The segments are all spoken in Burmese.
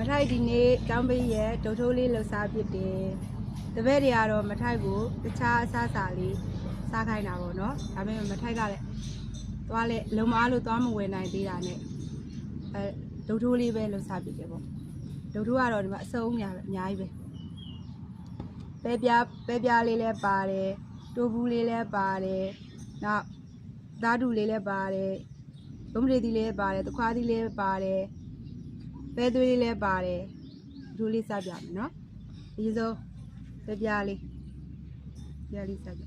ထိုက်ဒီနေ့ကျောင်းပေးရဲ့ဒုတ်ထိုးလေးလှူစားဖြစ်တယ်တပည့်တွေကတော့မထိုက်ကိုတခြားအစားအစာလေးစားခိုင်းတာပေါ့နော်ဒါပေမဲ့မထိုက်ကလည်းသွားလဲလုံမအားလို့သွားမဝယ်နိုင်သေးတာနဲ့ဒုတ်ထိုးလေးပဲလှူစားဖြစ်တယ်ပေါ့ဒုတ်ထိုးကတော့ဒီမှာအစုံအများကြီးပဲပဲပြားလေးလည်းပါတယ်တိုးဘူးလေးလည်းပါတယ်နောက်ဓာတုလေးလည်းပါတယ်ဘုံမရီသီးလေးပါတယ်တခွားသီးလေးပါတယ်ပဲသွေးလေးလည်းပါတယ်ဒူးလေးစားပြမယ်နော်အရင်ဆုံးပဲပြားလေးစားပြ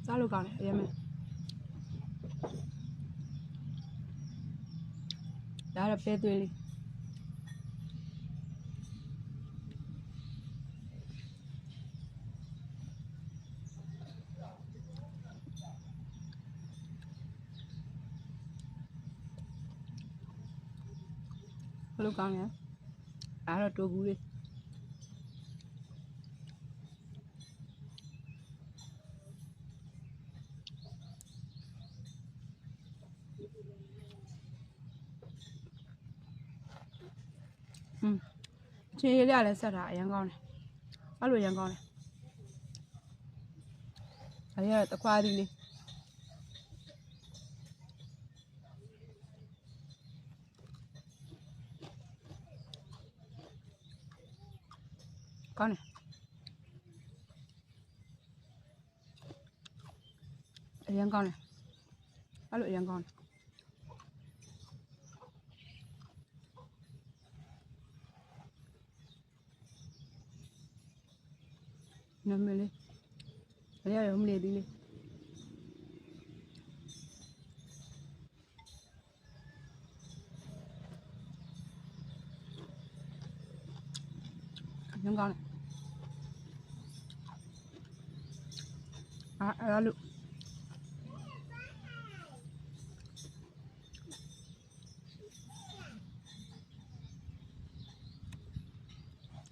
စားလို့ကောင်းတယ်အရင်မဲ့ဒါတော့ပဲသွေးလေးဘယ်လိုကောင်းလဲဒါတော့တိုးဘူးလေးခြေရည်လေးလည်းဆက်တာအရင်ကောင်းတယ်အဲ့လိုအရင်ကောင်းတယ်ဒါရတခွားသီးလေးကောင်းတယ်အရင်ကောင်းတယ်အဲ့လိုအရင်ကောင်းတယ်နမလေးအရင်ရုံးလေးသီးလေးအရင်ကောင်းတယ်အဲ့လို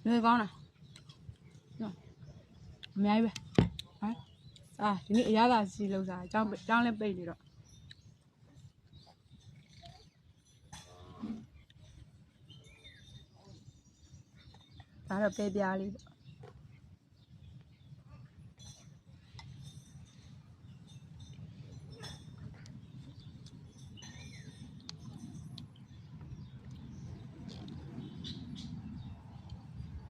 ဒီကောင်းလားအများကြီးပဲဟမ်ဒီနေ့အရသာစီလောက်စားကျောင်းလည်းပိတ်နေတော့ဒါတော့ပဲပြားလေးပေါ့